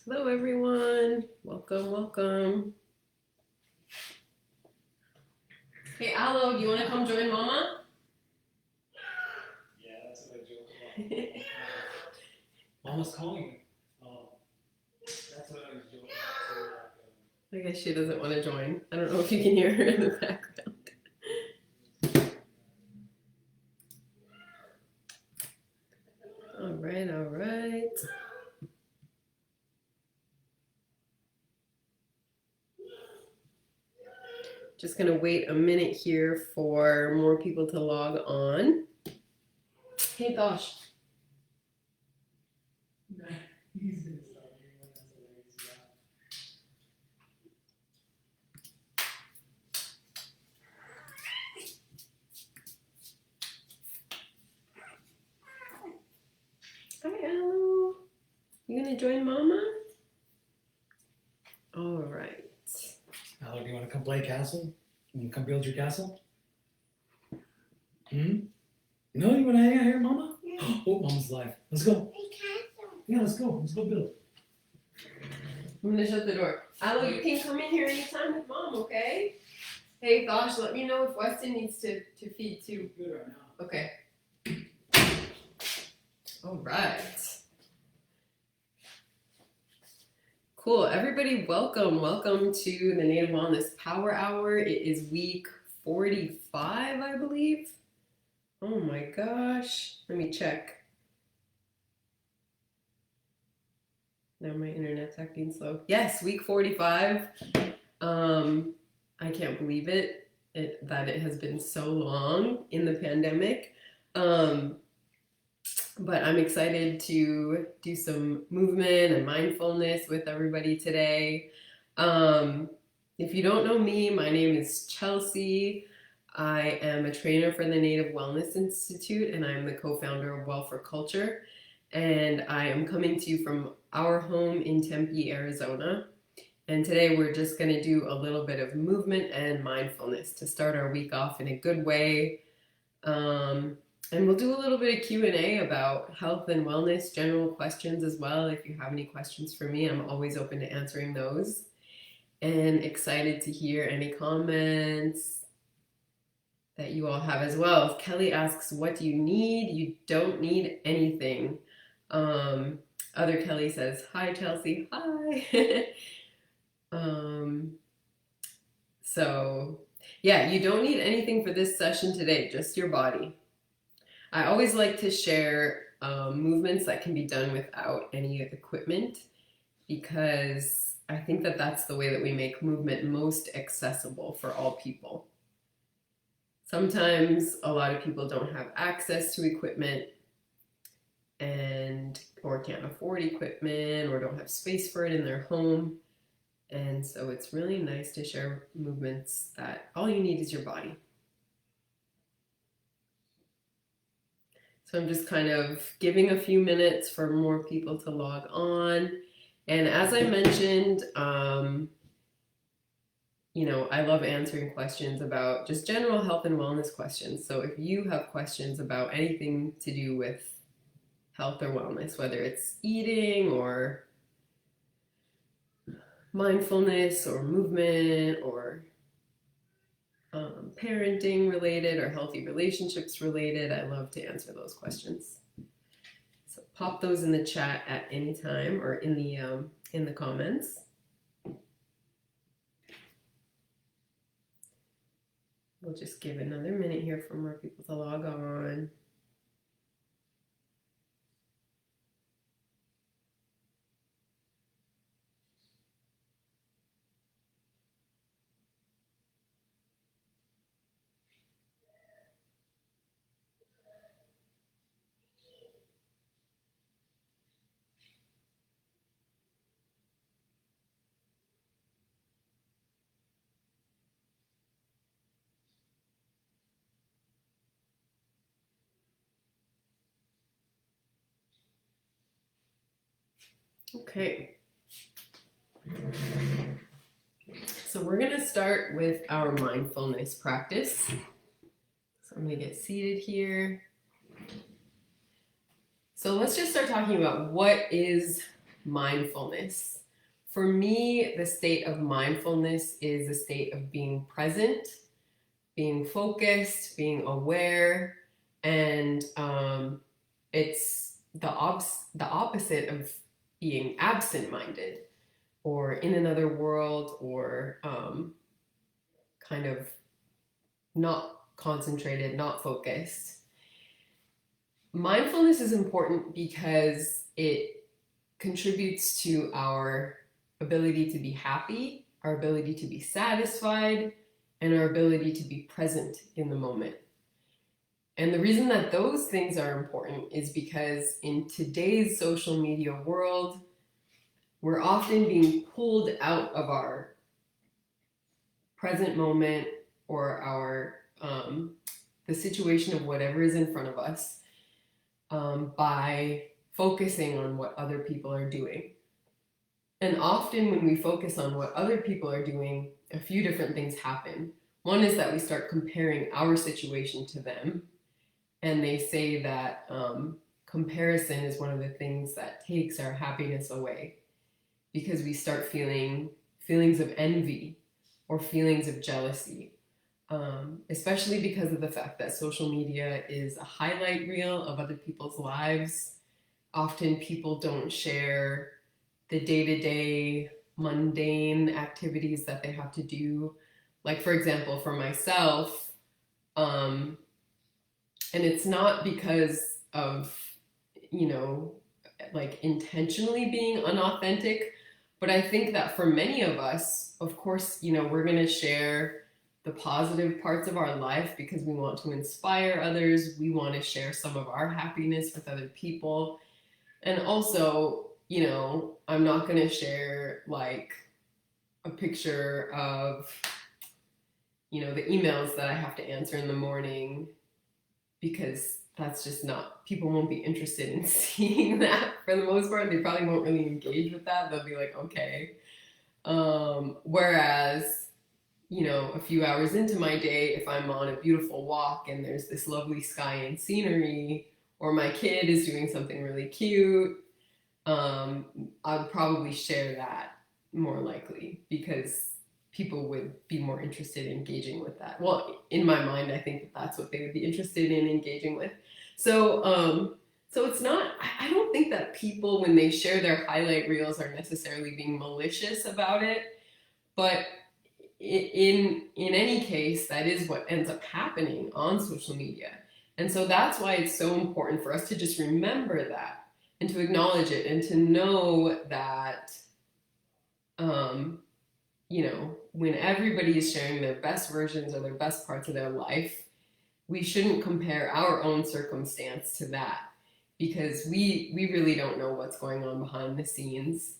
Hello, everyone. Welcome, welcome. Hey, Aloe, do you want to come join Mama? Yeah, that's what I joke about. Mama's calling me. That's what I was joking about. I guess she doesn't want to join. I don't know if you can hear her in the background. All right, all right. Just gonna wait a minute here for more people to log on. Hey, Tosh. He's gonna start hearing what that's hilarious. Hi, Aloe. You gonna join Mama? All right. Aloe, do you want to come play castle? You come build your castle? No, you want to hang out here, Mama? Yeah. Oh, Mama's live. Let's go. Yeah, let's go. Let's go build. I'm gonna shut the door. Aloe, you can come in here anytime with Mom, okay? Hey, Tosh, let me know if Weston needs to feed too. Good right now. Okay. All right. Cool. Everybody, welcome. Welcome to the Native Wellness Power Hour. It is week 45, I believe. Oh my gosh. Let me check. Now my internet's acting slow. Yes, week 45. I can't believe that it has been so long in the pandemic. But I'm excited to do some movement and mindfulness with everybody today. If you don't know me, my name is Chelsey. I am a trainer for the Native Wellness Institute, and I'm the co-founder of Well for Culture. And I am coming to you from our home in Tempe, Arizona. And today we're just going to do a little bit of movement and mindfulness to start our week off in a good way. And we'll do a little bit of Q&A about health and wellness, general questions as well. If you have any questions for me, I'm always open to answering those. And excited to hear any comments that you all have as well. If Kelly asks, what do you need? You don't need anything. Other Kelly says, hi, Chelsey. Hi. So, yeah, you don't need anything for this session today, just your body. I always like to share movements that can be done without any equipment because I think that that's the way that we make movement most accessible for all people. Sometimes a lot of people don't have access to equipment or can't afford equipment or don't have space for it in their home. And so it's really nice to share movements that all you need is your body. So I'm just kind of giving a few minutes for more people to log on. And as I mentioned, I love answering questions about just general health and wellness questions. So if you have questions about anything to do with health or wellness, whether it's eating or mindfulness or movement or parenting related or healthy relationships related, I love to answer those questions. So pop those in the chat at any time or in the comments. We'll just give another minute here for more people to log on. Okay. So we're going to start with our mindfulness practice. So I'm going to get seated here. So let's just start talking about what is mindfulness. For me, the state of mindfulness is a state of being present, being focused, being aware, and it's the opposite of being absent-minded or in another world or kind of not concentrated, not focused. Mindfulness is important because it contributes to our ability to be happy, our ability to be satisfied, and our ability to be present in the moment. And the reason that those things are important is because in today's social media world, we're often being pulled out of our present moment or our the situation of whatever is in front of us by focusing on what other people are doing. And often when we focus on what other people are doing, a few different things happen. One is that we start comparing our situation to them. And they say that comparison is one of the things that takes our happiness away because we start feeling feelings of envy or feelings of jealousy, especially because of the fact that social media is a highlight reel of other people's lives. Often people don't share the day-to-day mundane activities that they have to do. Like, for example, for myself, and it's not because of, like intentionally being unauthentic, but I think that for many of us, of course, we're going to share the positive parts of our life because we want to inspire others. We want to share some of our happiness with other people. And also, I'm not going to share like a picture of, the emails that I have to answer in the morning because that's just not, people won't be interested in seeing that for the most part. They probably won't really engage with that. They'll be like, okay. Whereas, a few hours into my day, if I'm on a beautiful walk and there's this lovely sky and scenery, or my kid is doing something really cute, I'd probably share that more likely because people would be more interested in engaging with that. Well, in my mind, I think that that's what they would be interested in engaging with. So, so it's not, I don't think that people, when they share their highlight reels, are necessarily being malicious about it. But in any case, that is what ends up happening on social media. And so that's why it's so important for us to just remember that and to acknowledge it and to know that, when everybody is sharing their best versions or their best parts of their life, we shouldn't compare our own circumstance to that because we really don't know what's going on behind the scenes.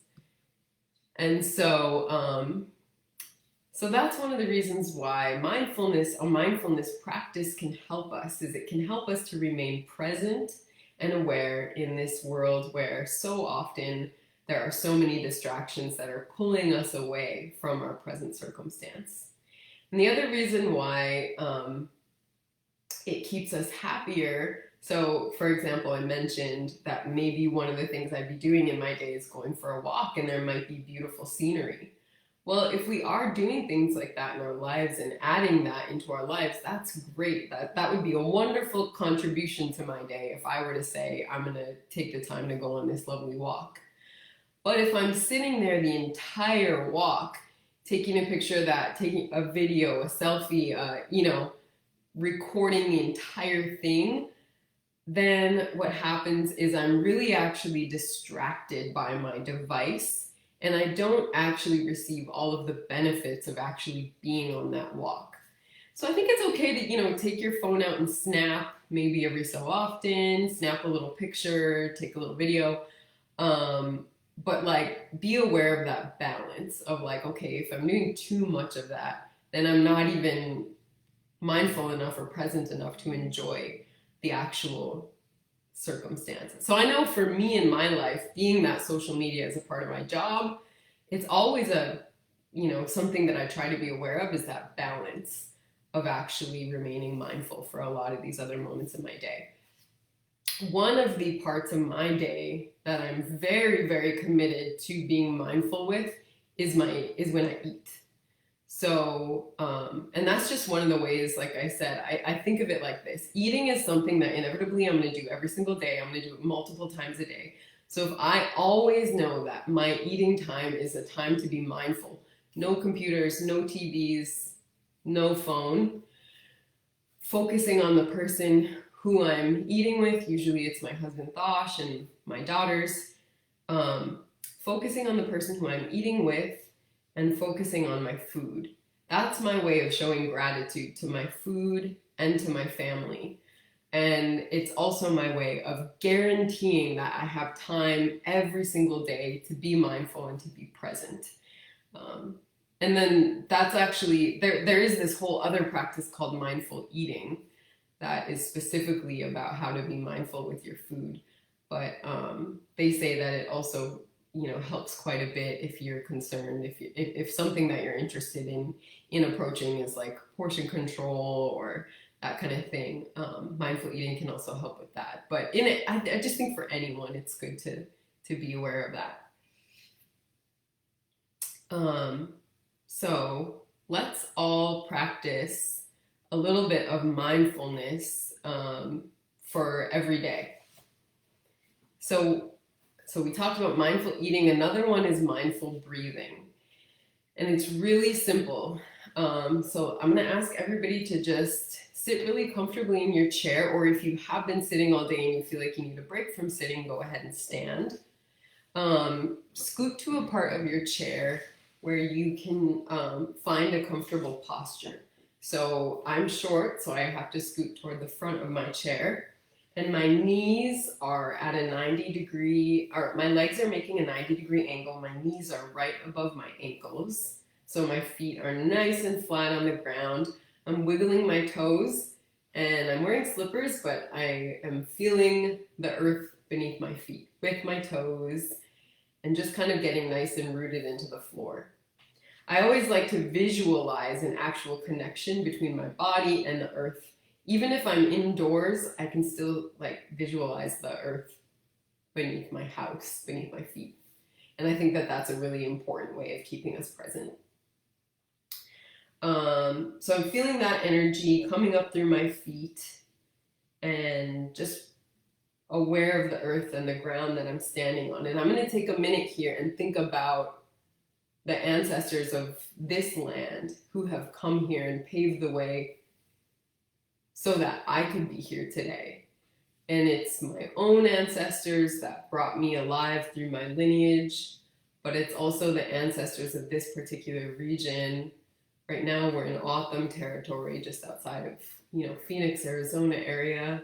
And so, so that's one of the reasons why a mindfulness practice can help us, is it can help us to remain present and aware in this world where so often there are so many distractions that are pulling us away from our present circumstance. And the other reason why it keeps us happier, so for example, I mentioned that maybe one of the things I'd be doing in my day is going for a walk and there might be beautiful scenery. Well, if we are doing things like that in our lives and adding that into our lives, that's great. That would be a wonderful contribution to my day if I were to say, I'm going to take the time to go on this lovely walk. But if I'm sitting there the entire walk, taking a picture of that, taking a video, a selfie, recording the entire thing, then what happens is I'm really actually distracted by my device and I don't actually receive all of the benefits of actually being on that walk. So I think it's okay to, take your phone out and snap maybe every so often, snap a little picture, take a little video. But like be aware of that balance of like, okay, if I'm doing too much of that, then I'm not even mindful enough or present enough to enjoy the actual circumstances. So I know for me in my life, being that social media is a part of my job, it's always something that I try to be aware of is that balance of actually remaining mindful for a lot of these other moments in my day. one of the parts of my day that I'm very, very committed to being mindful with is when I eat. So, and that's just one of the ways, like I said, I think of it like this. Eating is something that inevitably I'm going to do every single day. I'm going to do it multiple times a day. So if I always know that my eating time is a time to be mindful, no computers, no TVs, no phone, focusing on the person who I'm eating with, usually it's my husband Thosh and my daughters, focusing on the person who I'm eating with and focusing on my food. That's my way of showing gratitude to my food and to my family. And it's also my way of guaranteeing that I have time every single day to be mindful and to be present. Um, and then that's actually, there is this whole other practice called mindful eating that is specifically about how to be mindful with your food. But they say that it also, helps quite a bit if you're concerned, if something that you're interested in approaching is like portion control or that kind of thing. Mindful eating can also help with that. But in it, I just think for anyone, it's good to be aware of that. So let's all practice a little bit of mindfulness for every day. So we talked about mindful eating. Another one is mindful breathing. And it's really simple. So I'm going to ask everybody to just sit really comfortably in your chair, or if you have been sitting all day and you feel like you need a break from sitting, go ahead and stand. Scoot to a part of your chair where you can find a comfortable posture. So I'm short, so I have to scoot toward the front of my chair. And my knees are at a 90-degree, or my legs are making a 90-degree angle. My knees are right above my ankles. So my feet are nice and flat on the ground. I'm wiggling my toes, and I'm wearing slippers, but I am feeling the earth beneath my feet with my toes and just kind of getting nice and rooted into the floor. I always like to visualize an actual connection between my body and the earth. Even if I'm indoors, I can still visualize the earth beneath my house, beneath my feet. And I think that that's a really important way of keeping us present. So I'm feeling that energy coming up through my feet and just aware of the earth and the ground that I'm standing on. And I'm going to take a minute here and think about the ancestors of this land who have come here and paved the way so that I could be here today. And it's my own ancestors that brought me alive through my lineage, but it's also the ancestors of this particular region. Right now we're in Autumn territory, just outside of, Phoenix, Arizona area.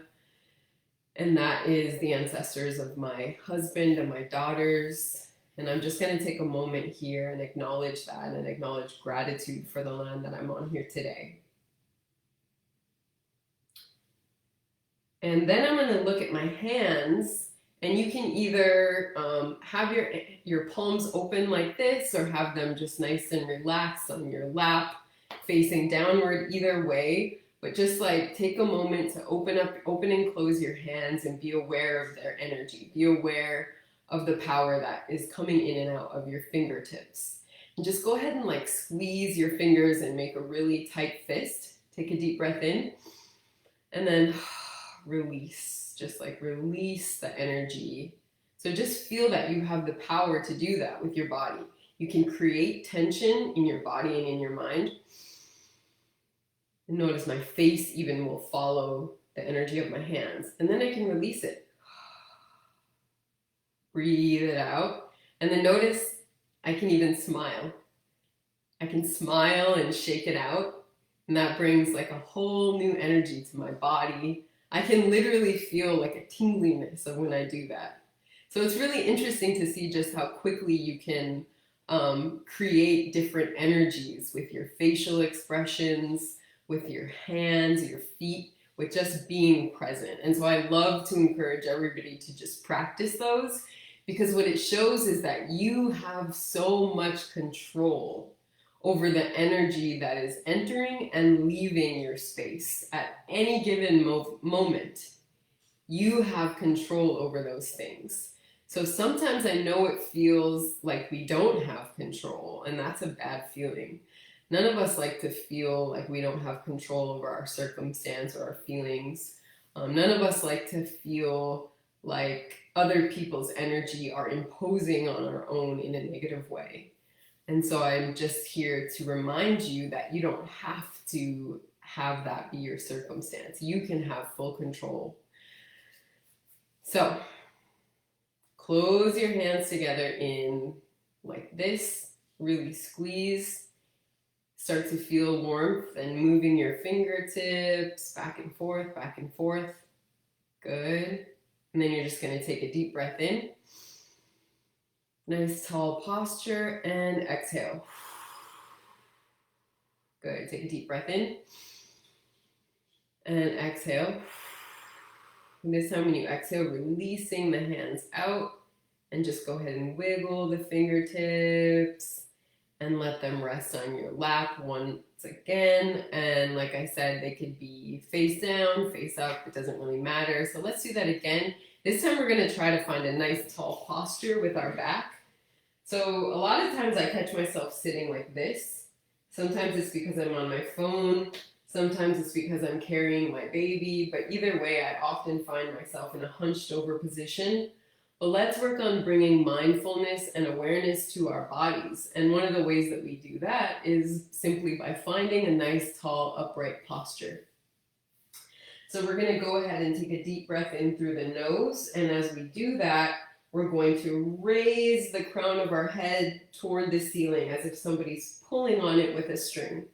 And that is the ancestors of my husband and my daughters. And I'm just going to take a moment here and acknowledge that and acknowledge gratitude for the land that I'm on here today. And then I'm going to look at my hands, and you can either have your palms open like this or have them just nice and relaxed on your lap, facing downward, either way. But just take a moment to open and close your hands and be aware of their energy. Be aware of the power that is coming in and out of your fingertips. And just go ahead and squeeze your fingers and make a really tight fist. Take a deep breath in and then release. Just release the energy. So just feel that you have the power to do that with your body. You can create tension in your body and in your mind. And notice my face even will follow the energy of my hands. And then I can release it. Breathe it out. And then notice I can even smile. I can smile and shake it out. And that brings a whole new energy to my body. I can literally feel a tingliness of when I do that. So it's really interesting to see just how quickly you can create different energies with your facial expressions, with your hands, your feet, with just being present. And so I love to encourage everybody to just practice those, because what it shows is that you have so much control over the energy that is entering and leaving your space at any given moment. you have control over those things. So sometimes I know it feels like we don't have control, and that's a bad feeling. None of us like to feel like we don't have control over our circumstance or our feelings. None of us like to feel like other people's energy are imposing on our own in a negative way. And so I'm just here to remind you that you don't have to have that be your circumstance. You can have full control. So close your hands together in like this, really squeeze. Start to feel warmth and moving your fingertips back and forth, back and forth. Good. And then you're just going to take a deep breath in. Nice tall posture and exhale. Good. Take a deep breath in and exhale. And this time when you exhale, releasing the hands out, and just go ahead and wiggle the fingertips and let them rest on your lap once again. And like I said, they could be face down, face up, it doesn't really matter. So let's do that again. This time we're going to try to find a nice tall posture with our back. So a lot of times I catch myself sitting like this. Sometimes it's because I'm on my phone. Sometimes it's because I'm carrying my baby. But either way, I often find myself in a hunched over position. But let's work on bringing mindfulness and awareness to our bodies. And one of the ways that we do that is simply by finding a nice, tall, upright posture. So we're going to go ahead and take a deep breath in through the nose. And as we do that, we're going to raise the crown of our head toward the ceiling as if somebody's pulling on it with a string.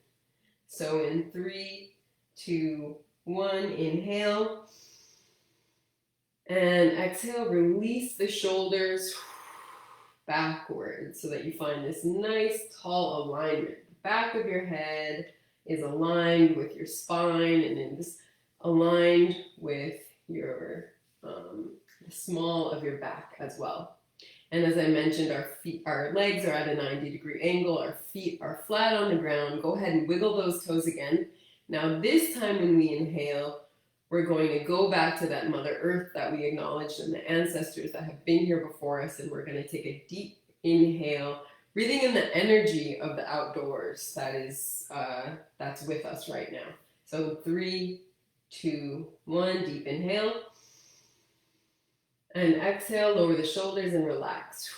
So in 3, 2, 1, inhale. And exhale, release the shoulders backwards so that you find this nice tall alignment. The back of your head is aligned with your spine, and then this aligned with your the small of your back as well. And as I mentioned, our legs are at a 90-degree angle, our feet are flat on the ground. Go ahead and wiggle those toes again. Now this time when we inhale, we're going to go back to that Mother Earth that we acknowledged and the ancestors that have been here before us, and we're going to take a deep inhale, breathing in the energy of the outdoors that's with us right now. So 3, 2, 1, deep inhale. And exhale, lower the shoulders and relax.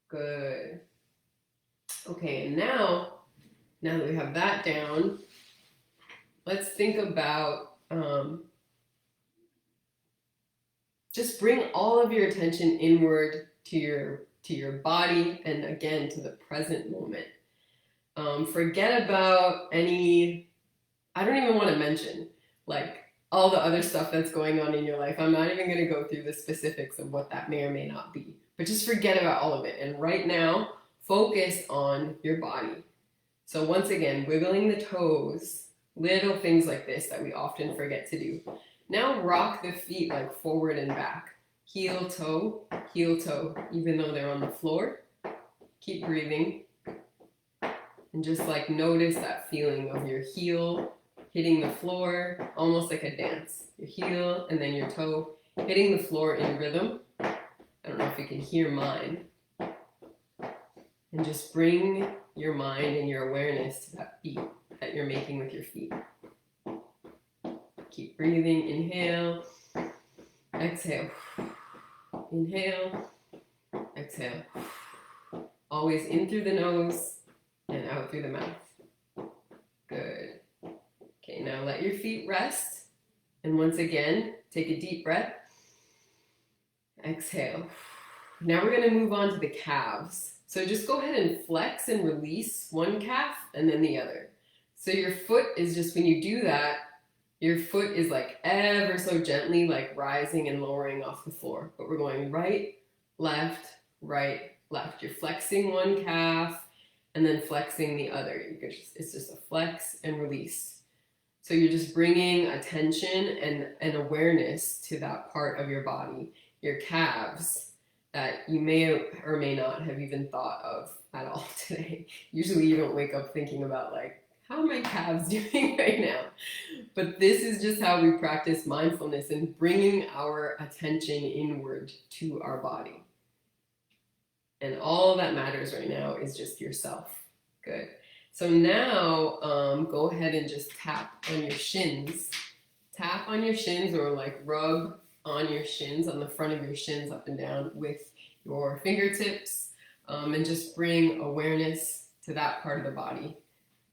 Good. Okay, and now that we have that down, let's think about just bring all of your attention inward to your body and again to the present moment. Forget about any, I don't even want to mention like all the other stuff that's going on in your life. I'm not even going to go through the specifics of what that may or may not be, but just forget about all of it. And right now, focus on your body. So once again, wiggling the toes, little things like this that we often forget to do. Now rock the feet like forward and back. Heel, toe, even though they're on the floor. Keep breathing. And just like notice that feeling of your heel hitting the floor, almost like a dance. Your heel and then your toe hitting the floor in rhythm. I don't know if you can hear mine. And just bring your mind and your awareness to that beat that you're making with your feet. Keep breathing. Inhale. Exhale. Inhale. Exhale. Always in through the nose and out through the mouth. Good. Okay, now let your feet rest. And once again, take a deep breath. Exhale. Now we're going to move on to the calves. So just go ahead and flex and release one calf and then the other. So your foot is just, when you do that, your foot is like ever so gently like rising and lowering off the floor. But we're going right, left, right, left. You're flexing one calf and then flexing the other. It's just a flex and release. So you're just bringing attention and awareness to that part of your body, your calves, that you may or may not have even thought of at all today. Usually you don't wake up thinking about like, how are my calves doing right now? But this is just how we practice mindfulness and bringing our attention inward to our body. And all that matters right now is just yourself. Good. So now go ahead and just tap on your shins. Tap on your shins, or like rub on your shins, on the front of your shins up and down with your fingertips, and just bring awareness to that part of the body.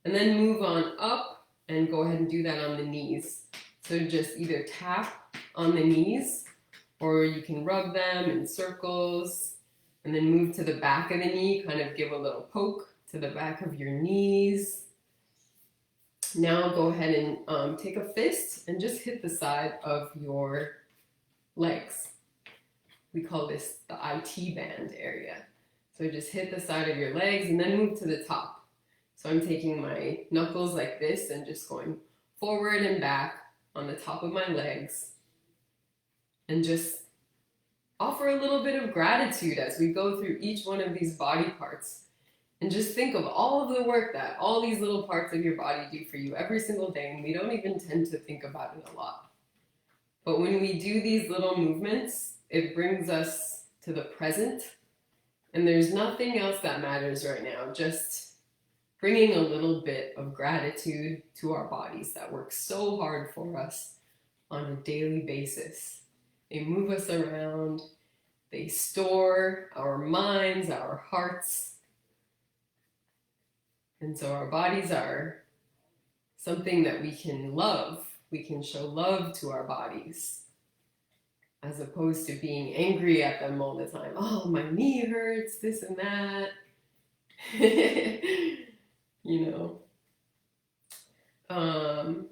And then move on up and go ahead and do that on the knees. So just either tap on the knees, or you can rub them in circles, and then move to the back of the knee, kind of give a little poke to the back of your knees. Now go ahead and take a fist and just hit the side of your legs. We call this the IT band area. So just hit the side of your legs and then move to the top. So I'm taking my knuckles like this and just going forward and back on the top of my legs, and just offer a little bit of gratitude as we go through each one of these body parts. And just think of all of the work that all these little parts of your body do for you every single day, and we don't even tend to think about it a lot. But when we do these little movements, it brings us to the present, and there's nothing else that matters right now, just bringing a little bit of gratitude to our bodies that work so hard for us on a daily basis. They move us around, they store our minds, our hearts. And so our bodies are something that we can love. We can show love to our bodies, as opposed to being angry at them all the time. Oh, my knee hurts, this and that. You know.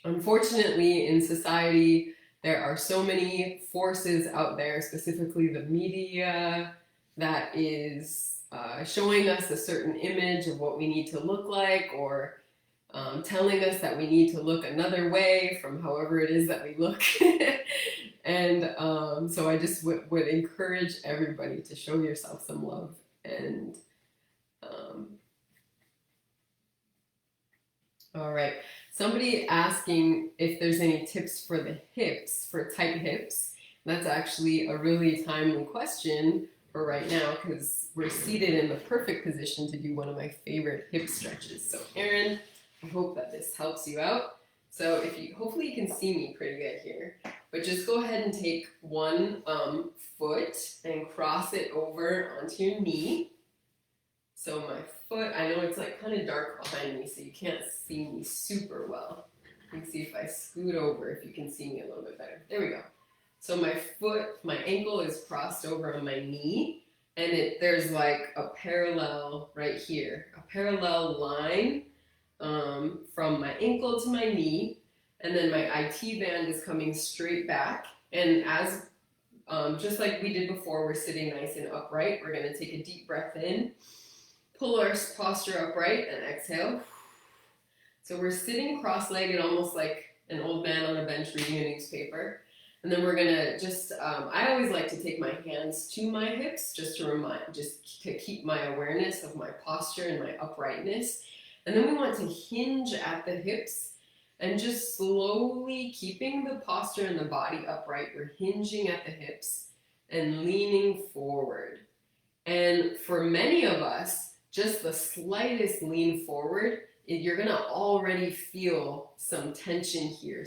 Unfortunately, in society, there are so many forces out there, specifically the media, that is showing us a certain image of what we need to look like, or telling us that we need to look another way from however it is that we look. And so I just would encourage everybody to show yourself some love. And all right. Somebody asking if there's any tips for the hips, for tight hips. That's actually a really timely question for right now, because we're seated in the perfect position to do one of my favorite hip stretches. So Erin, I hope that this helps you out. So hopefully you can see me pretty good here, but just go ahead and take one foot and cross it over onto your knee. So my foot, I know it's like kind of dark behind me, so you can't see me super well. You can see if I scoot over, if you can see me a little bit better. There we go. So my ankle is crossed over on my knee, and there's like a parallel right here, a parallel line from my ankle to my knee, and then my IT band is coming straight back. And as just like we did before, we're sitting nice and upright. We're going to take a deep breath in. Pull our posture upright and exhale. So we're sitting cross-legged, almost like an old man on a bench reading a newspaper. And then we're gonna just, I always like to take my hands to my hips just to keep my awareness of my posture and my uprightness. And then we want to hinge at the hips and just slowly keeping the posture and the body upright. We're hinging at the hips and leaning forward. And for many of us, just the slightest lean forward, you're gonna already feel some tension here,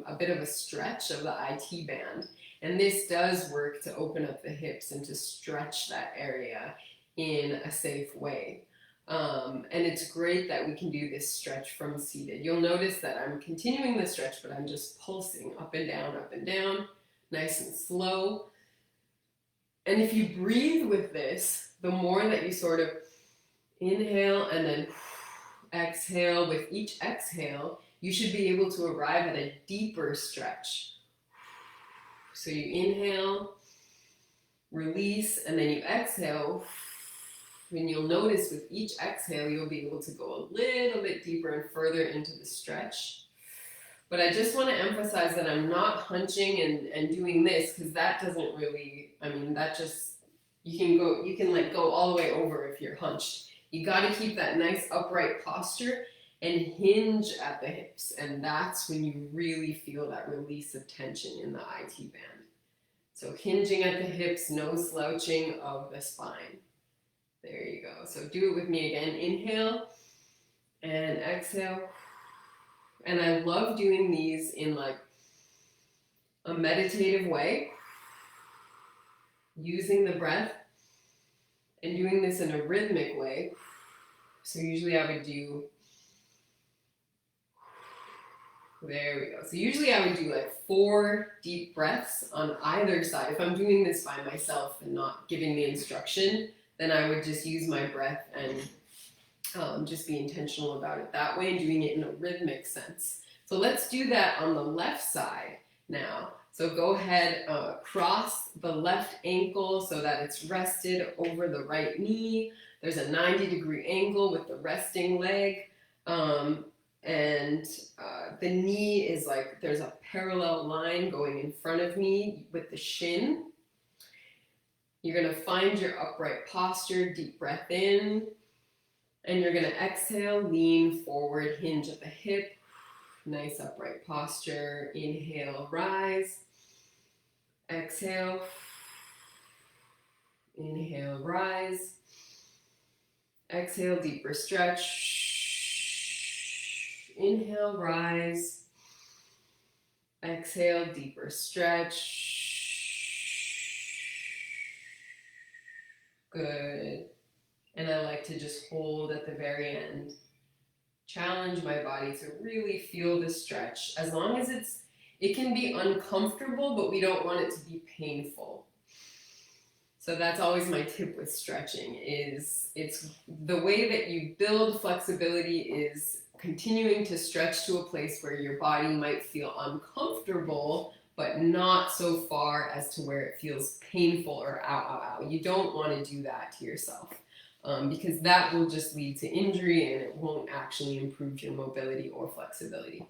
a bit of a stretch of the IT band. And this does work to open up the hips and to stretch that area in a safe way. And it's great that we can do this stretch from seated. You'll notice that I'm continuing the stretch, but I'm just pulsing up and down, nice and slow. And if you breathe with this, the more that you sort of inhale and then exhale, with each exhale, you should be able to arrive at a deeper stretch. So you inhale, release, and then you exhale. And you'll notice with each exhale, you'll be able to go a little bit deeper and further into the stretch. But I just want to emphasize that I'm not hunching and doing this, because that doesn't really, that just, you can like go all the way over if you're hunched. You got to keep that nice upright posture and hinge at the hips. And that's when you really feel that release of tension in the IT band. So hinging at the hips, no slouching of the spine. There you go. So do it with me again. Inhale and exhale. And I love doing these in like a meditative way, using the breath and doing this in a rhythmic way. So usually I would do, there we go. So usually I would do like 4 deep breaths on either side. If I'm doing this by myself and not giving the instruction, then I would just use my breath and just be intentional about it that way and doing it in a rhythmic sense. So let's do that on the left side now. So go ahead, cross the left ankle so that it's rested over the right knee. There's a 90-degree angle with the resting leg. The knee is like, there's a parallel line going in front of me with the shin. You're gonna find your upright posture, deep breath in, and you're gonna exhale, lean forward, hinge at the hip, nice upright posture. Inhale, rise, exhale, inhale, rise, exhale, deeper stretch. Inhale, rise. Exhale, deeper stretch. Good. And I like to just hold at the very end. Challenge my body to really feel the stretch. As long as it can be uncomfortable, but we don't want it to be painful. So that's always my tip with stretching is it's the way that you build flexibility is continuing to stretch to a place where your body might feel uncomfortable, but not so far as to where it feels painful or ow, ow, ow. You don't want to do that to yourself because that will just lead to injury and it won't actually improve your mobility or flexibility.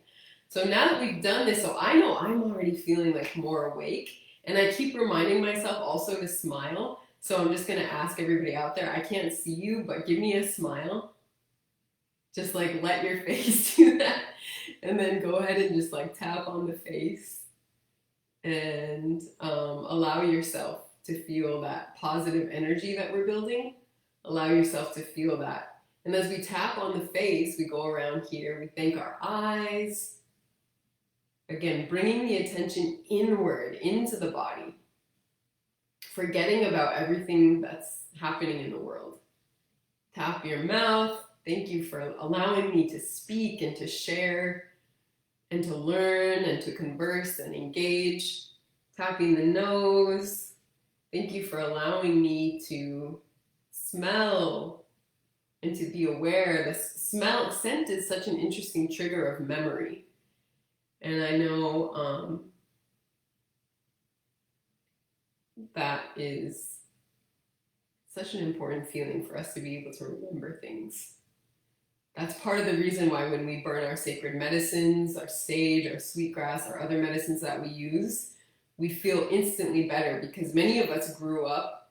So now that we've done this, so I know I'm already feeling like more awake, and I keep reminding myself also to smile. So I'm just going to ask everybody out there, I can't see you, but give me a smile. Just like let your face do that. And then go ahead and just like tap on the face and allow yourself to feel that positive energy that we're building. Allow yourself to feel that. And as we tap on the face, we go around here, we thank our eyes. Again, bringing the attention inward into the body, forgetting about everything that's happening in the world. Tap your mouth. Thank you for allowing me to speak and to share and to learn and to converse and engage. Tapping the nose. Thank you for allowing me to smell and to be aware. The scent is such an interesting trigger of memory. And I know that is such an important feeling for us to be able to remember things. That's part of the reason why when we burn our sacred medicines, our sage, our sweetgrass, our other medicines that we use, we feel instantly better because many of us grew up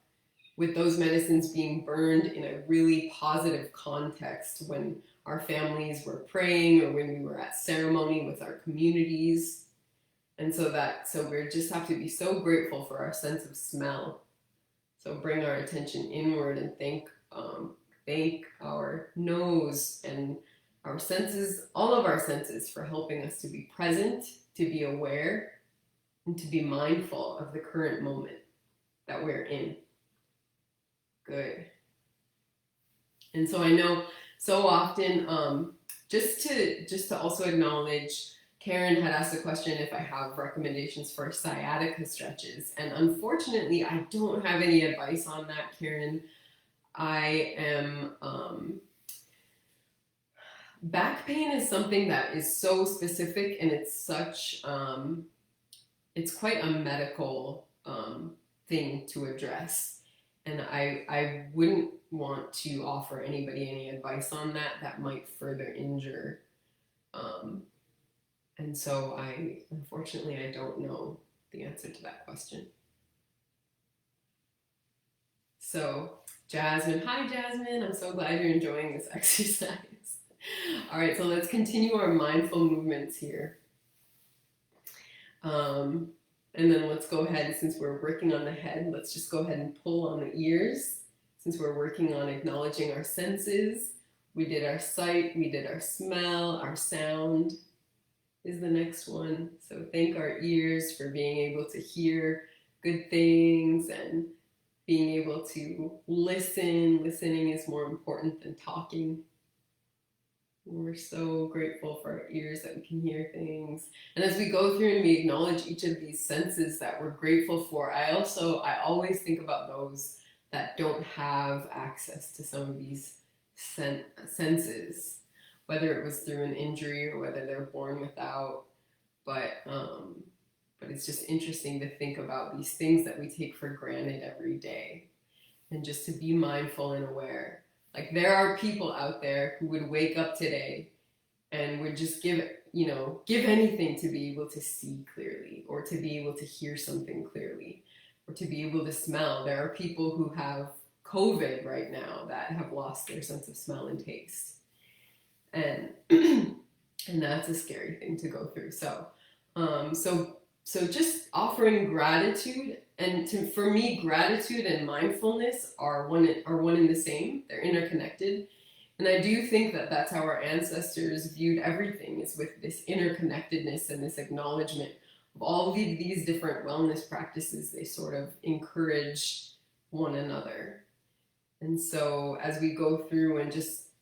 with those medicines being burned in a really positive context when our families were praying or when we were at ceremony with our communities. And so we just have to be so grateful for our sense of smell. So bring our attention inward and thank our nose and our senses, all of our senses, for helping us to be present, to be aware, and to be mindful of the current moment that we're in. Good. And so I know so often, just to also acknowledge, Karen had asked a question if I have recommendations for sciatica stretches. And unfortunately, I don't have any advice on that, Karen. I am, back pain is something that is so specific and it's such, it's quite a medical thing to address. And I wouldn't want to offer anybody any advice on that might further injure. And so unfortunately, I don't know the answer to that question. So Jasmine, hi Jasmine, I'm so glad you're enjoying this exercise. All right, so let's continue our mindful movements here. And then let's go ahead, since we're working on the head, let's just go ahead and pull on the ears. Since we're working on acknowledging our senses, we did our sight, we did our smell, our sound is the next one. So thank our ears for being able to hear good things and being able to listen. Listening is more important than talking. We're so grateful for our ears that we can hear things. And as we go through and we acknowledge each of these senses that we're grateful for, I always think about those that don't have access to some of these senses, whether it was through an injury or whether they're born without. But it's just interesting to think about these things that we take for granted every day, and just to be mindful and aware. Like, there are people out there who would wake up today and would just give anything to be able to see clearly, or to be able to hear something clearly, or to be able to smell. There are people who have COVID right now that have lost their sense of smell and taste. And and that's a scary thing to go through. So just offering gratitude, and for me, gratitude and mindfulness are one and the same. They're interconnected, and I do think that that's how our ancestors viewed everything, is with this interconnectedness and this acknowledgement of all of these different wellness practices. They sort of encourage one another, and so as we go through and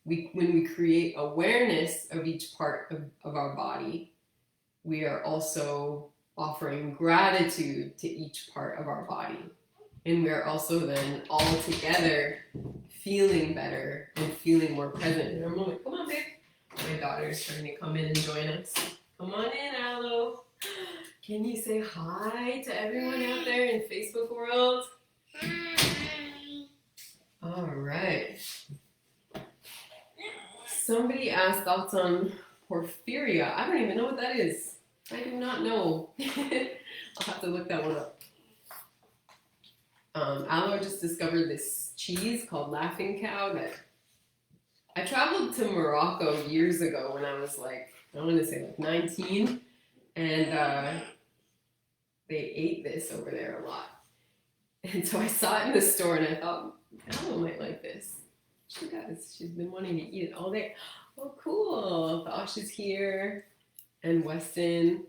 when we create awareness of each part of our body, we are also offering gratitude to each part of our body. And we are also then all together feeling better and feeling more present in our moment. Come on, babe. My daughter's trying to come in and join us. Come on in, Aloe. Can you say hi to everyone out there in Facebook world? Hi. All right. Somebody asked thoughts on porphyria. I don't even know what that is. I do not know. I'll have to look that one up. Aloe just discovered this cheese called Laughing Cow that I traveled to Morocco years ago when I was like, I want to say like 19, and they ate this over there a lot. And so I saw it in the store and I thought, Aloe might like this. She does. She's been wanting to eat it all day. Oh, cool. Thosh is here. And Weston.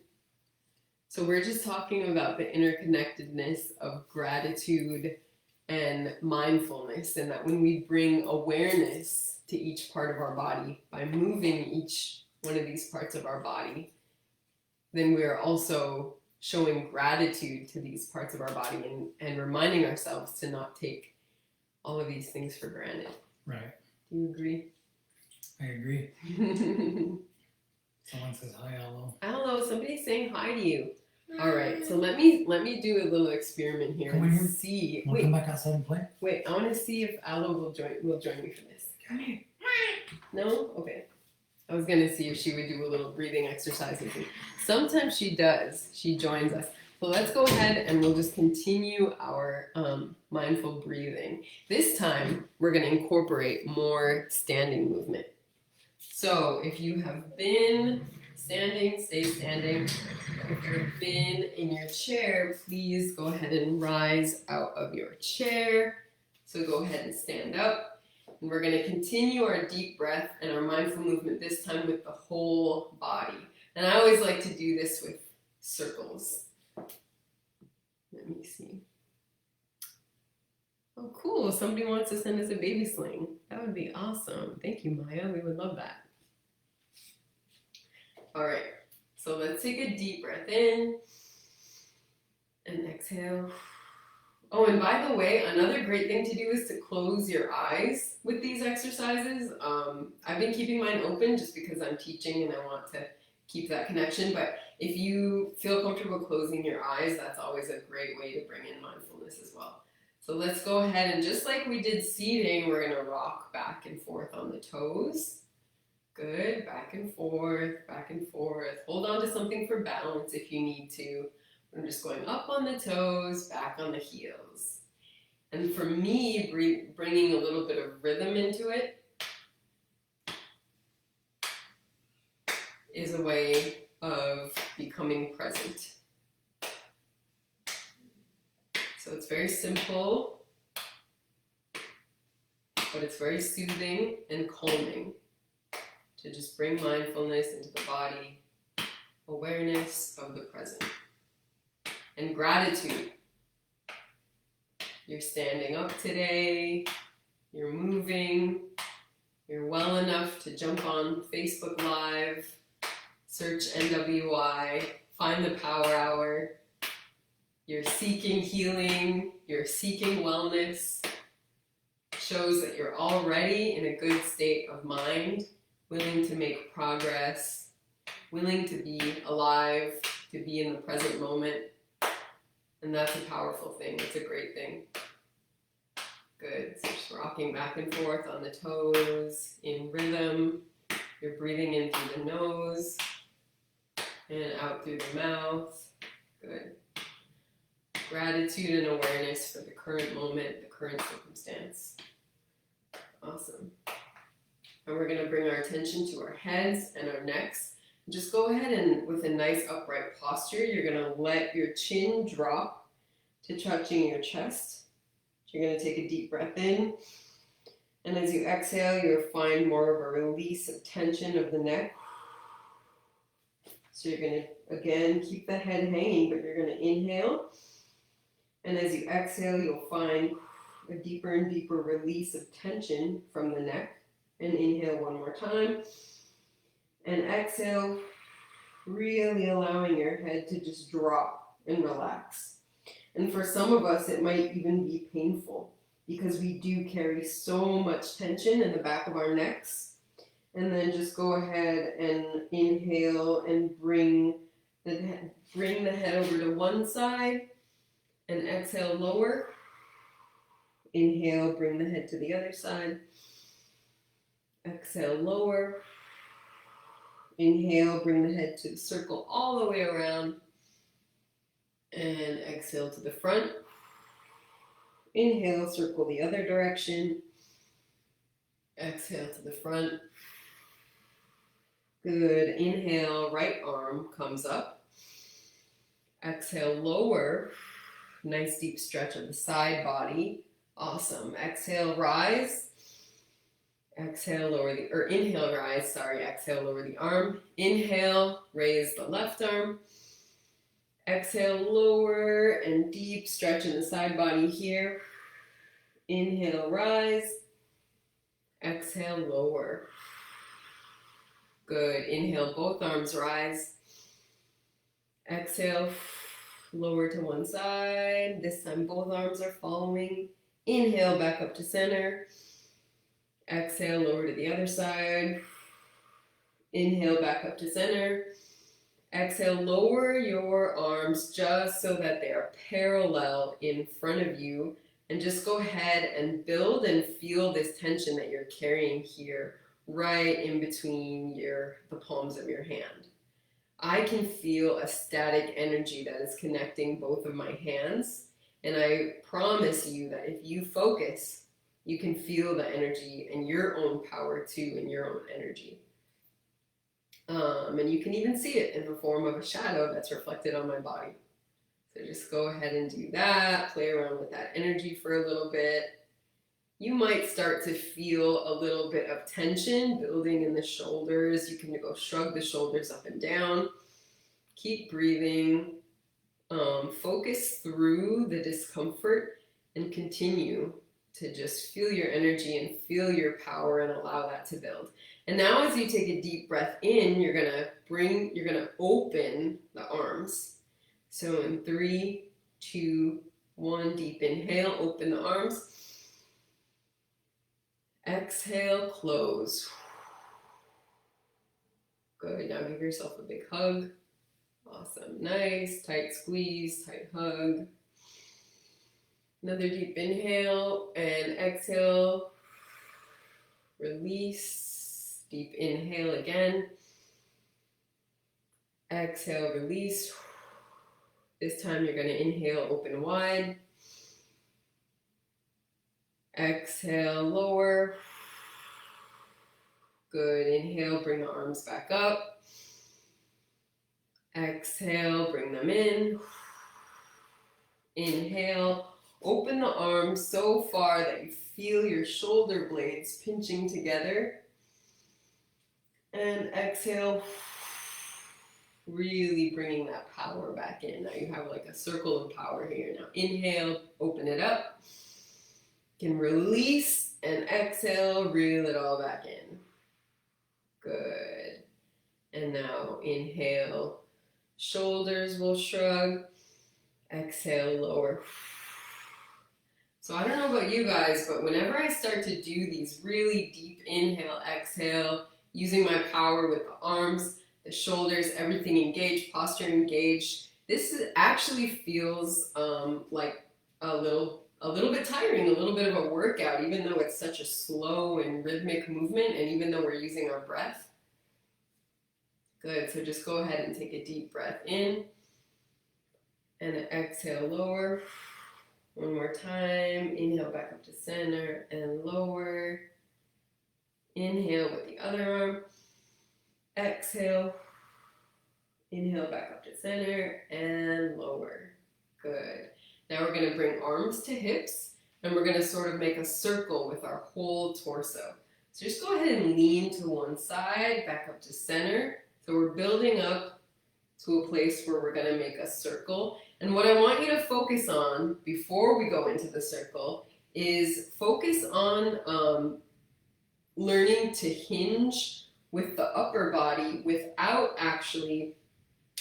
So we're just talking about the interconnectedness of gratitude and mindfulness, and that when we bring awareness to each part of our body by moving each one of these parts of our body, then we're also showing gratitude to these parts of our body, and reminding ourselves to not take all of these things for granted. Right. Do you agree? I agree. Someone says hi, Aloe. Aloe, somebody's saying hi to you. All right, so let me do a little experiment here and see. Want to come back outside and play? Wait, I want to see if Aloe will join me for this. Come here. No? Okay. I was gonna see if she would do a little breathing exercise with me. Sometimes she does. She joins us. So let's go ahead and we'll just continue our mindful breathing. This time, we're gonna incorporate more standing movement. So if you have been standing, stay standing. If you've been in your chair, please go ahead and rise out of your chair. So go ahead and stand up. And we're going to continue our deep breath and our mindful movement, this time with the whole body. And I always like to do this with circles. Let me see. Oh, cool. Somebody wants to send us a baby sling. That would be awesome. Thank you, Maya. We would love that. All right. So let's take a deep breath in and exhale. Oh, and by the way, another great thing to do is to close your eyes with these exercises. I've been keeping mine open just because I'm teaching and I want to keep that connection. But if you feel comfortable closing your eyes, that's always a great way to bring in mindfulness as well. So let's go ahead and just like we did seating, we're going to rock back and forth on the toes. Good, back and forth, back and forth. Hold on to something for balance if you need to. I'm just going up on the toes, back on the heels. And for me, bringing a little bit of rhythm into it. very simple, but it's very soothing and calming to just bring mindfulness into the body, awareness of the present, and gratitude. You're standing up today, you're moving, you're well enough to jump on Facebook Live, search NWI, find the Power Hour. You're seeking healing, you're seeking wellness. Shows that you're already in a good state of mind, willing to make progress, willing to be alive, to be in the present moment. And that's a powerful thing. It's a great thing. Good. So just rocking back and forth on the toes in rhythm. You're breathing in through the nose and out through the mouth. Good. Gratitude and awareness for the current moment, the current circumstance. Awesome. And we're going to bring our attention to our heads and our necks. Just go ahead and with a nice upright posture, you're going to let your chin drop to touching your chest. You're going to take a deep breath in. And as you exhale, you'll find more of a release of tension of the neck. So you're going to, again, keep the head hanging, but you're going to inhale. And as you exhale, you'll find a deeper and deeper release of tension from the neck. And inhale one more time. And exhale, really allowing your head to just drop and relax. And for some of us, it might even be painful because we do carry so much tension in the back of our necks. And then just go ahead and inhale and bring the head over to one side. And exhale, lower. Inhale, bring the head to the other side. Exhale, lower. Inhale, bring the head to the circle all the way around. And exhale to the front. Inhale, circle the other direction. Exhale to the front. Good. Inhale, right arm comes up. Exhale, lower. Nice deep stretch of the side body. Awesome. Exhale, rise. Exhale, lower the, or inhale, rise, sorry. Exhale, lower the arm. Inhale, raise the left arm. Exhale, lower and deep stretch in the side body here. Inhale, rise. Exhale, lower. Good. Inhale, both arms rise. Exhale, lower to one side. This time both arms are following. Inhale, back up to center. Exhale, lower to the other side. Inhale, back up to center. Exhale, lower your arms just so that they are parallel in front of you. And just go ahead and build and feel this tension that you're carrying here, right in between the palms of your hand. I can feel a static energy that is connecting both of my hands. And I promise you that if you focus, you can feel the energy and your own power too in your own energy. And you can even see it in the form of a shadow that's reflected on my body. So just go ahead and do that. Play around with that energy for a little bit. You might start to feel a little bit of tension building in the shoulders. You can go shrug the shoulders up and down. Keep breathing. Focus through the discomfort and continue to just feel your energy and feel your power and allow that to build. And now as you take a deep breath in, you're gonna open the arms. So in 3, 2, 1, deep inhale, open the arms. Exhale, close. Good, now give yourself a big hug. Awesome, nice, tight squeeze, tight hug. Another deep inhale and exhale. Release, deep inhale again. Exhale, release. This time you're going to inhale, open wide. Exhale, lower. Good, inhale, bring the arms back up. Exhale, bring them in. Inhale, Open the arms so far that you feel your shoulder blades pinching together. And exhale, really bringing that power back in. Now you have like a circle of power here. Now inhale, open it up. You can release and exhale, reel it all back in. Good. And now inhale, shoulders will shrug. Exhale, lower. So I don't know about you guys, but whenever I start to do these really deep inhale, exhale, using my power with the arms, the shoulders, everything engaged, posture engaged, actually feels like a little bit tiring, a little bit of a workout, even though it's such a slow and rhythmic movement, and even though we're using our breath. Good, so just go ahead and take a deep breath in, and exhale, lower. One more time, inhale back up to center and lower. Inhale with the other arm. Exhale. Inhale back up to center and lower. Good. Now we're going to bring arms to hips, and we're going to sort of make a circle with our whole torso. So just go ahead and lean to one side, back up to center. So we're building up to a place where we're going to make a circle. And what I want you to focus on before we go into the circle is focus on learning to hinge with the upper body without actually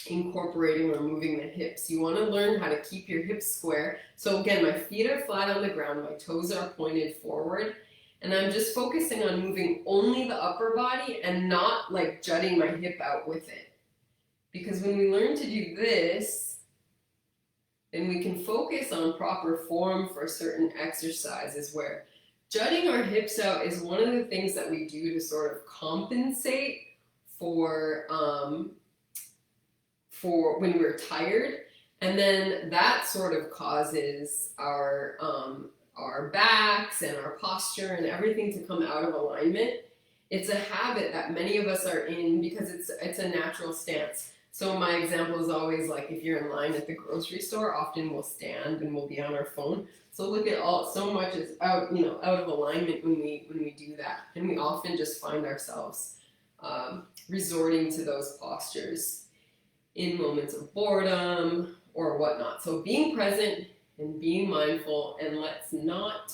incorporating or moving the hips. You want to learn how to keep your hips square. So again, my feet are flat on the ground, my toes are pointed forward, and I'm just focusing on moving only the upper body and not like jutting my hip out with it. Because when we learn to do this, then we can focus on proper form for certain exercises where jutting our hips out is one of the things that we do to sort of compensate for when we're tired, and then that sort of causes our backs and our posture and everything to come out of alignment. It's a habit that many of us are in because it's a natural stance. So my example is always like if you're in line at the grocery store, often we'll stand and we'll be on our phone. So look at so much is out of alignment when we do that, and we often just find ourselves resorting to those postures in moments of boredom or whatnot. So being present and being mindful, and let's not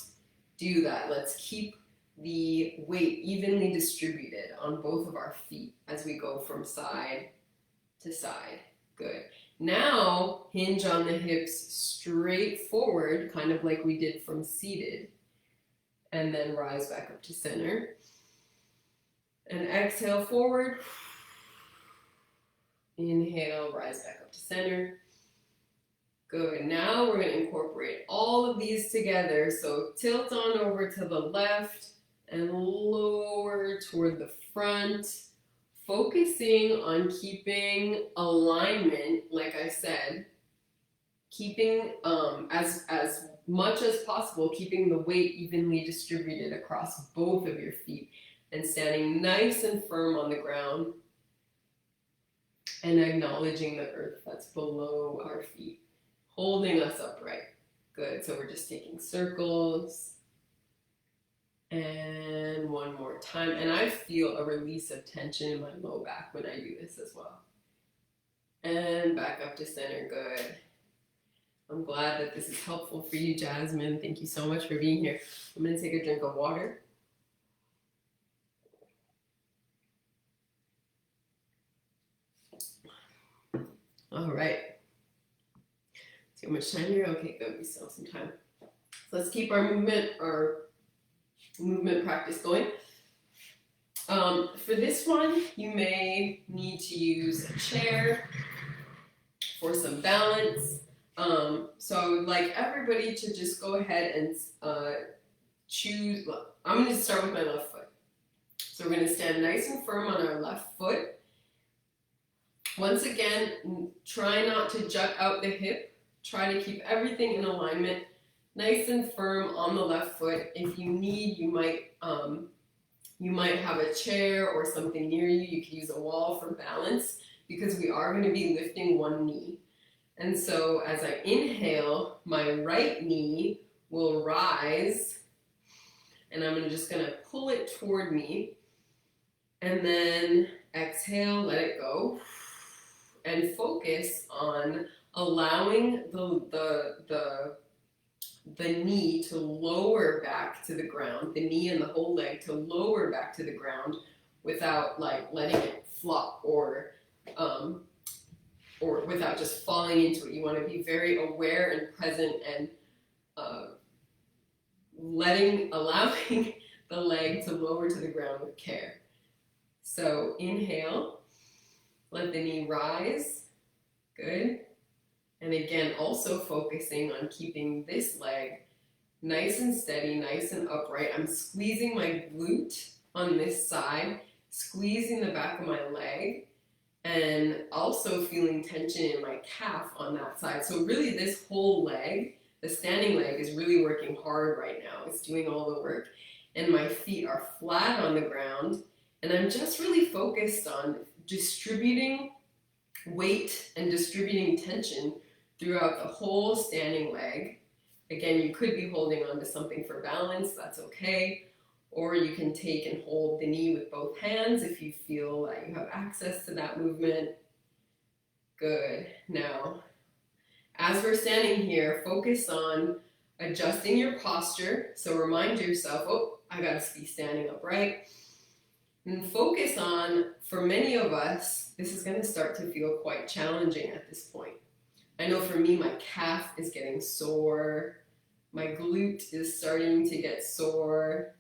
do that. Let's keep the weight evenly distributed on both of our feet as we go from side to side. Good. Now hinge on the hips straight forward, kind of like we did from seated, and then rise back up to center. And exhale forward. Inhale, rise back up to center. Good. Now we're going to incorporate all of these together. So tilt on over to the left and lower toward the front. Focusing on keeping alignment, like I said, keeping as much as possible, keeping the weight evenly distributed across both of your feet and standing nice and firm on the ground and acknowledging the earth that's below our feet, holding us upright. Good. So we're just taking circles. And one more time. And I feel a release of tension in my low back when I do this as well. And back up to center. Good. I'm glad that this is helpful for you, Jasmine. Thank you so much for being here. I'm going to take a drink of water. All right. See how much time here? Okay, good. We still have some time. So let's keep our movement practice going. For this one, you may need to use a chair for some balance. So I would like everybody to just go ahead and choose. Well, I'm going to start with my left foot. So we're going to stand nice and firm on our left foot. Once again, try not to jut out the hip. Try to keep everything in alignment. Nice and firm on the left foot. If you need, you might have a chair or something near you. You can use a wall for balance because we are going to be lifting one knee. And so as I inhale, my right knee will rise, and I'm just going to pull it toward me. And then exhale, let it go, and focus on allowing the knee to lower back to the ground, the knee and the whole leg to lower back to the ground without like letting it flop or without just falling into it. You want to be very aware and present and allowing the leg to lower to the ground with care. So inhale, let the knee rise, good. And again, also focusing on keeping this leg nice and steady, nice and upright. I'm squeezing my glute on this side, squeezing the back of my leg, and also feeling tension in my calf on that side. So really this whole leg, the standing leg, is really working hard right now. It's doing all the work. And my feet are flat on the ground. And I'm just really focused on distributing weight and distributing tension throughout the whole standing leg. Again, you could be holding on to something for balance, that's okay. Or you can take and hold the knee with both hands if you feel that you have access to that movement. Good. Now, as we're standing here, focus on adjusting your posture. So remind yourself, oh, I gotta be standing upright. And focus on, for many of us, this is gonna start to feel quite challenging at this point. I know for me, my calf is getting sore. My glute is starting to get sore.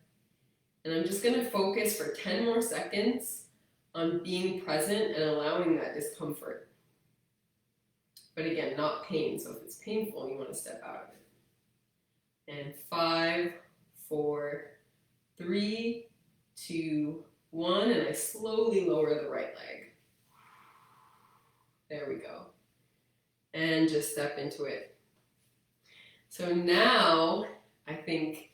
And I'm just gonna focus for 10 more seconds on being present and allowing that discomfort. But again, not pain. So if it's painful, you wanna step out of it. And 5, 4, 3, 2, 1, and I slowly lower the right leg. There we go. And just step into it. So now, I think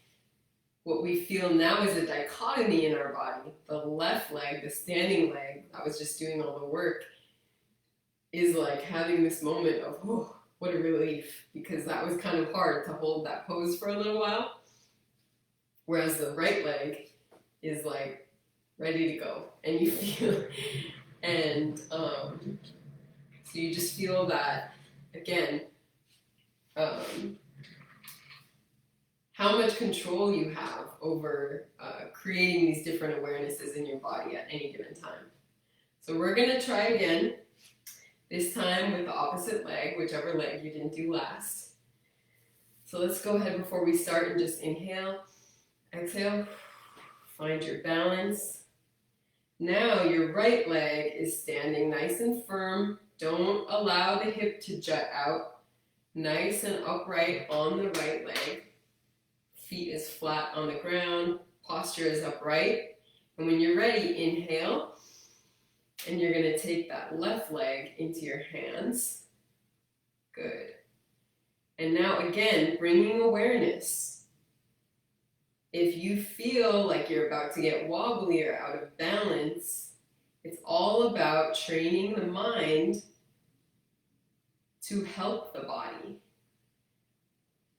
what we feel now is a dichotomy in our body. The left leg, the standing leg, that was just doing all the work, is like having this moment of, oh, what a relief, because that was kind of hard to hold that pose for a little while. Whereas the right leg is like ready to go, and you feel, and so you just feel that, again, how much control you have over creating these different awarenesses in your body at any given time. So we're going to try again, this time with the opposite leg, whichever leg you didn't do last. So let's go ahead before we start and just inhale, exhale, find your balance. Now your right leg is standing nice and firm. Don't allow the hip to jut out. Nice and upright on the right leg. Feet is flat on the ground. Posture is upright. And when you're ready, inhale. And you're going to take that left leg into your hands. Good. And now again, bringing awareness. If you feel like you're about to get wobbly or out of balance, it's all about training the mind to help the body.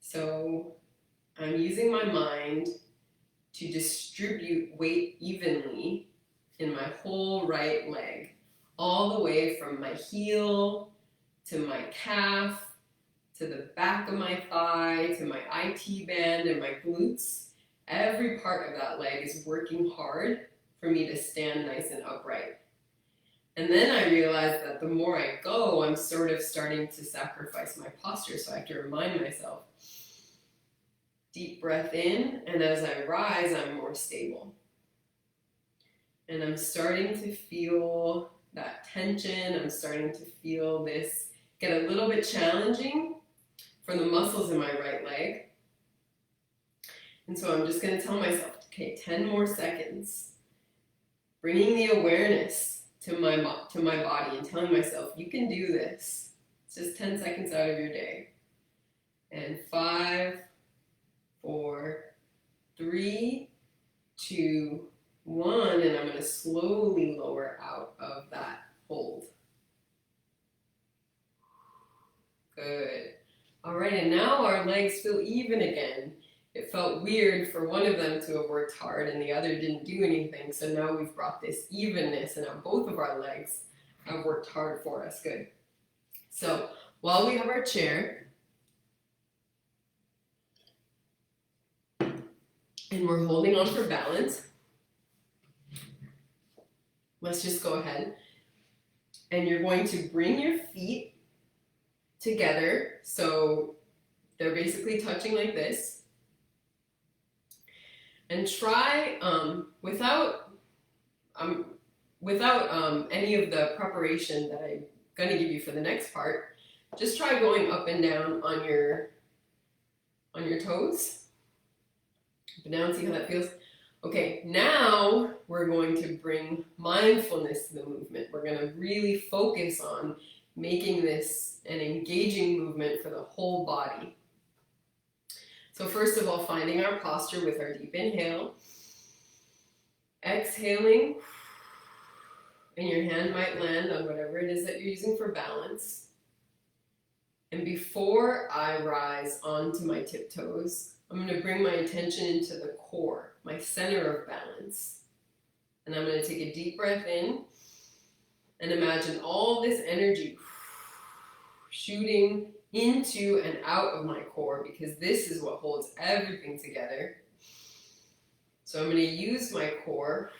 So I'm using my mind to distribute weight evenly in my whole right leg, all the way from my heel to my calf, to the back of my thigh, to my IT band and my glutes. Every part of that leg is working hard for me to stand nice and upright. And then I realized that the more I go, I'm sort of starting to sacrifice my posture, so I have to remind myself. Deep breath in, and as I rise, I'm more stable. And I'm starting to feel that tension. I'm starting to feel this get a little bit challenging for the muscles in my right leg. And so I'm just going to tell myself, okay, 10 more seconds. Bringing the awareness to my body and telling myself, you can do this. It's just 10 seconds out of your day. And 5, 4, 3, 2, 1, and I'm going to slowly lower out of that hold. right, and now our legs feel even again. It felt weird for one of them to have worked hard and the other didn't do anything. So now we've brought this evenness, and now both of our legs have worked hard for us. Good. So while we have our chair and we're holding on for balance, let's just go ahead and you're going to bring your feet together so they're basically touching like this. And try, without any of the preparation that I'm going to give you for the next part, just try going up and down on your toes. Up and down, see how that feels? Okay, now we're going to bring mindfulness to the movement. We're going to really focus on making this an engaging movement for the whole body. So first of all, finding our posture with our deep inhale, exhaling, and your hand might land on whatever it is that you're using for balance. And before I rise onto my tiptoes, I'm going to bring my attention into the core, my center of balance. And I'm going to take a deep breath in and imagine all this energy shooting into and out of my core, because this is what holds everything together. So I'm going to use my core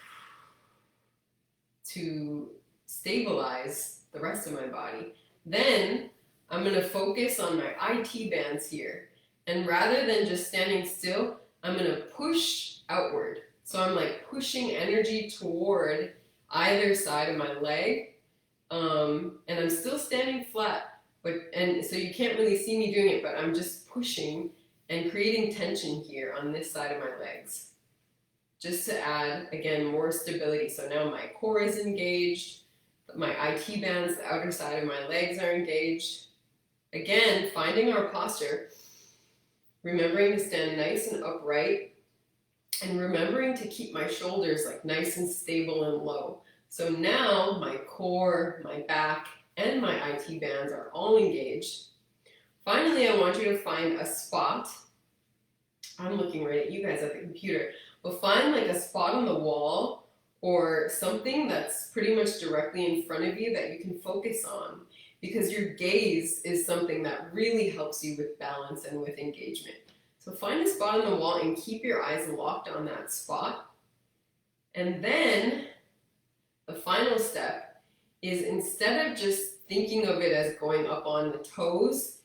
to stabilize the rest of my body. Then I'm going to focus on my IT bands here. And rather than just standing still, I'm going to push outward. So I'm like pushing energy toward either side of my leg. And I'm still standing flat. And so you can't really see me doing it, but I'm just pushing and creating tension here on this side of my legs, just to add, again, more stability. So now my core is engaged, my IT bands, the outer side of my legs are engaged. Again, finding our posture, remembering to stand nice and upright, and remembering to keep my shoulders like nice and stable and low. So now my core, my back, and my IT bands are all engaged. Finally, I want you to find a spot. I'm looking right at you guys at the computer. But find like a spot on the wall or something that's pretty much directly in front of you that you can focus on, because your gaze is something that really helps you with balance and with engagement. So find a spot on the wall and keep your eyes locked on that spot. And then the final step is, instead of just thinking of it as going up on the toes,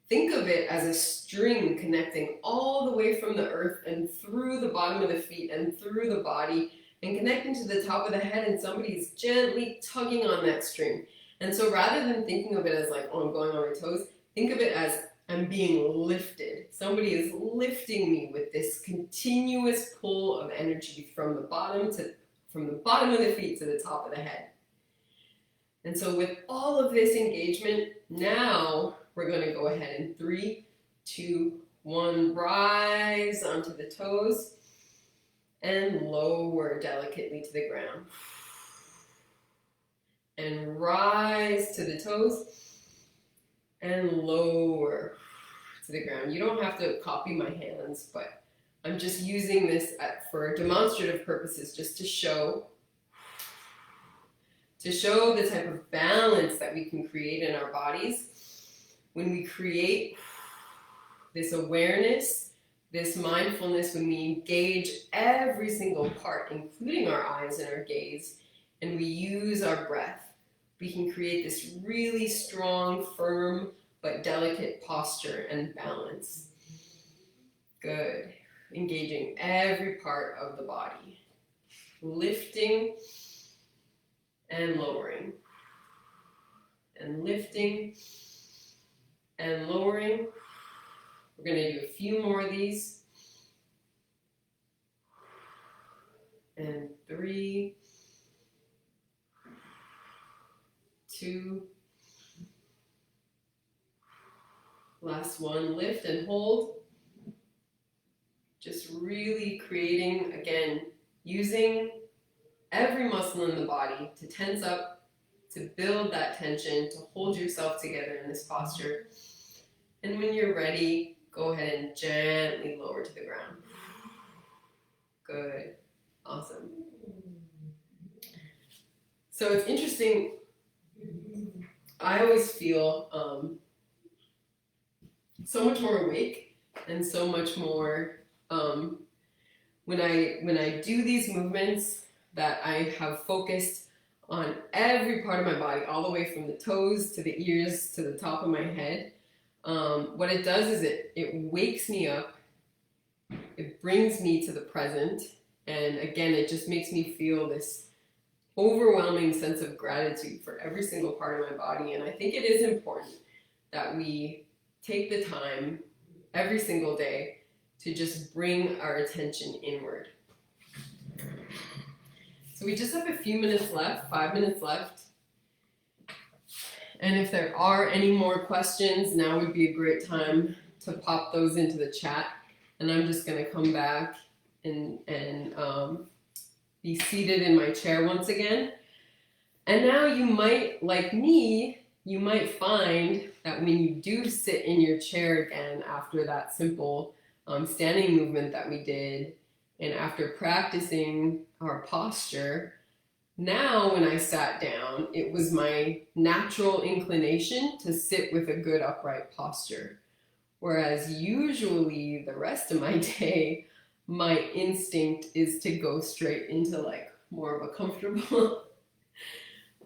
think of it as a string connecting all the way from the earth and through the bottom of the feet and through the body and connecting to the top of the head, and somebody's gently tugging on that string. And so rather than thinking of it as like, oh, I'm going on my toes, think of it as I'm being lifted. Somebody is lifting me with this continuous pull of energy from the bottom of the feet to the top of the head. And so with all of this engagement, now we're going to go ahead in 3, 2, 1, rise onto the toes and lower delicately to the ground. And rise to the toes and lower to the ground. You don't have to copy my hands, but I'm just using this for demonstrative purposes, just to show the type of balance that we can create in our bodies when we create this awareness, this mindfulness, when we engage every single part, including our eyes and our gaze, and we use our breath. We can create this really strong, firm, but delicate posture and balance. Good. Engaging every part of the body. Lifting and lowering. And lifting and lowering. We're going to do a few more of these. And 3, 2, last one, lift and hold. Just really creating, again, using every muscle in the body to tense up, to build that tension, to hold yourself together in this posture. And when you're ready, go ahead and gently lower to the ground. Good. Awesome. So it's interesting. I always feel so much more awake and so much more when I do these movements that I have focused on every part of my body, all the way from the toes to the ears to the top of my head. What it does is it wakes me up, it brings me to the present, and again, it just makes me feel this overwhelming sense of gratitude for every single part of my body. And I think it is important that we take the time every single day to just bring our attention inward. So we just have a few minutes left, 5 minutes left. And if there are any more questions, now would be a great time to pop those into the chat. And I'm just going to come back and be seated in my chair once again. And now you might, like me, you might find that when you do sit in your chair again after that simple standing movement that we did, and after practicing our posture, now when I sat down, it was my natural inclination to sit with a good upright posture. Whereas usually the rest of my day, my instinct is to go straight into like more of a comfortable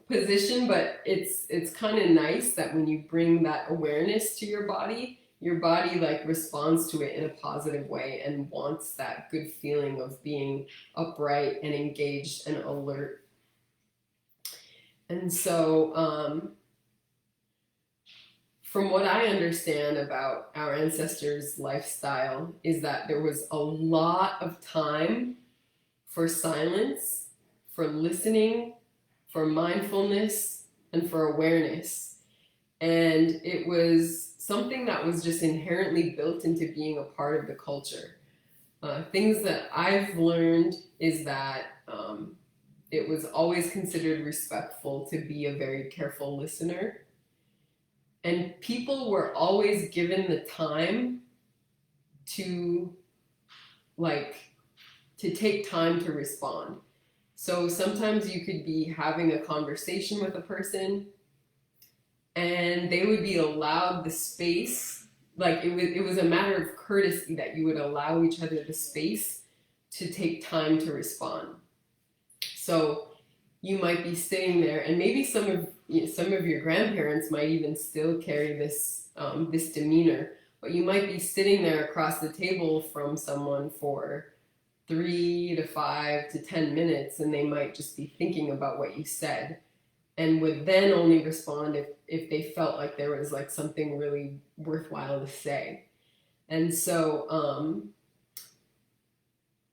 position. But it's kind of nice that when you bring that awareness to your body like responds to it in a positive way and wants that good feeling of being upright and engaged and alert. And so from what I understand about our ancestors' lifestyle is that there was a lot of time for silence, for listening, for mindfulness, and for awareness. And it was something that was just inherently built into being a part of the culture. Things that I've learned is that it was always considered respectful to be a very careful listener. And people were always given the time to take time to respond. So sometimes you could be having a conversation with a person and they would be allowed the space, like it was a matter of courtesy that you would allow each other the space to take time to respond. So you might be sitting there, and maybe some of your grandparents might even still carry this this demeanor, but you might be sitting there across the table from someone for 3 to 5 to 10 minutes, and they might just be thinking about what you said, and would then only respond if they felt like there was like something really worthwhile to say. And so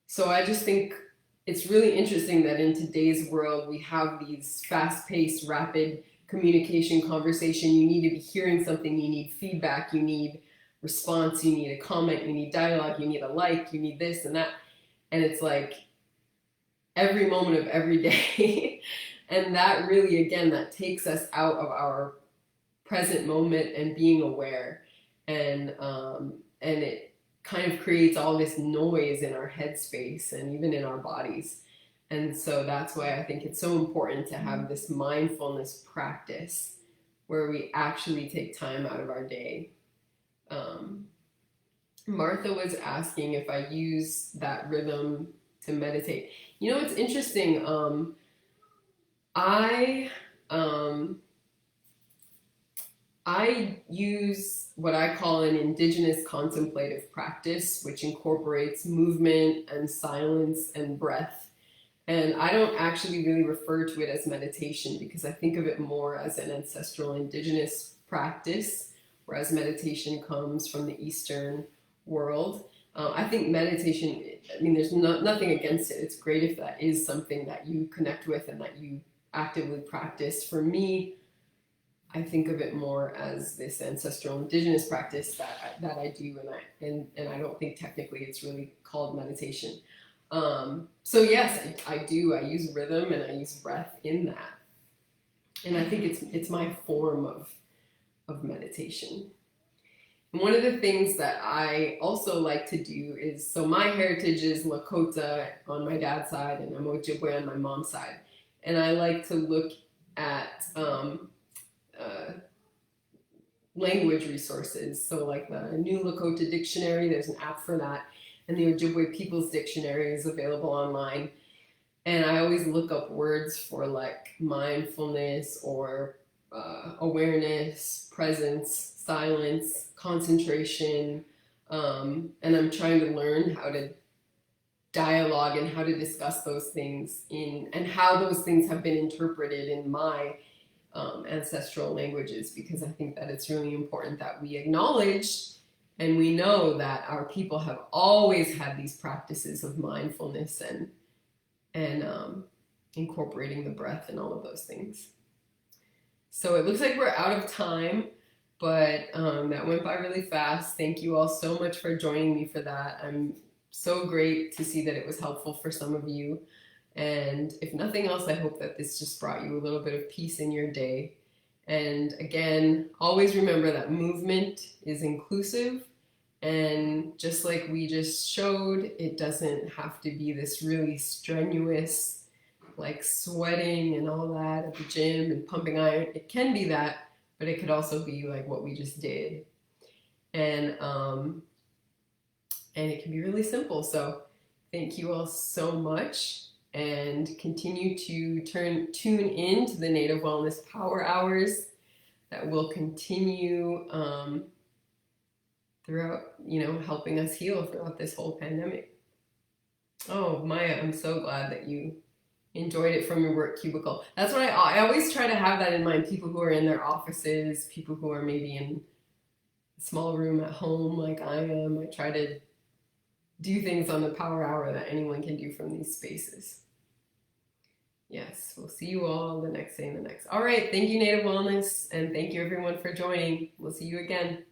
so I just think it's really interesting that in today's world we have these fast-paced, rapid communication, conversation. You need to be hearing something, you need feedback, you need response, you need a comment, you need dialogue, you need a like, you need this and that. And it's like every moment of every day. And that really, again, that takes us out of our present moment and being aware. And it kind of creates all this noise in our headspace and even in our bodies. And so that's why I think it's so important to have this mindfulness practice where we actually take time out of our day. Martha was asking if I use that rhythm to meditate. You know, it's interesting. I use what I call an indigenous contemplative practice, which incorporates movement and silence and breath. And I don't actually really refer to it as meditation because I think of it more as an ancestral indigenous practice, whereas meditation comes from the Eastern world. I think meditation, I mean, there's nothing against it. It's great if that is something that you connect with and that you actively practice. For me, I think of it more as this ancestral indigenous practice that I do, and I don't think technically it's really called meditation. So yes, I do. I use rhythm and I use breath in that, and I think it's my form of meditation. And one of the things that I also like to do is, so my heritage is Lakota on my dad's side, and I'm Ojibwe on my mom's side. And I like to look at uh, language resources. So like the New Lakota Dictionary, there's an app for that. And the Ojibwe People's Dictionary is available online. And I always look up words for like mindfulness or awareness, presence, silence, concentration. And I'm trying to learn how to dialogue and how to discuss those things and how those things have been interpreted in my ancestral languages, because I think that it's really important that we acknowledge and we know that our people have always had these practices of mindfulness and incorporating the breath and all of those things. So it looks like we're out of time, but that went by really fast. Thank you all so much for joining me for that. I'm so great to see that it was helpful for some of you. And if nothing else, I hope that this just brought you a little bit of peace in your day. And again, always remember that movement is inclusive. And just like we just showed, it doesn't have to be this really strenuous, like sweating and all that at the gym and pumping iron. It can be that, but it could also be like what we just did. And it can be really simple. So thank you all so much, and continue to tune in to the Native Wellness Power Hours that will continue throughout, helping us heal throughout this whole pandemic. Oh, Maya, I'm so glad that you enjoyed it from your work cubicle. That's what I always try to have that in mind. People who are in their offices, people who are maybe in a small room at home like I am. I try to do things on the power hour that anyone can do from these spaces. Yes, we'll see you all the next day and the next. All right, thank you, Native Wellness, and thank you everyone for joining. We'll see you again.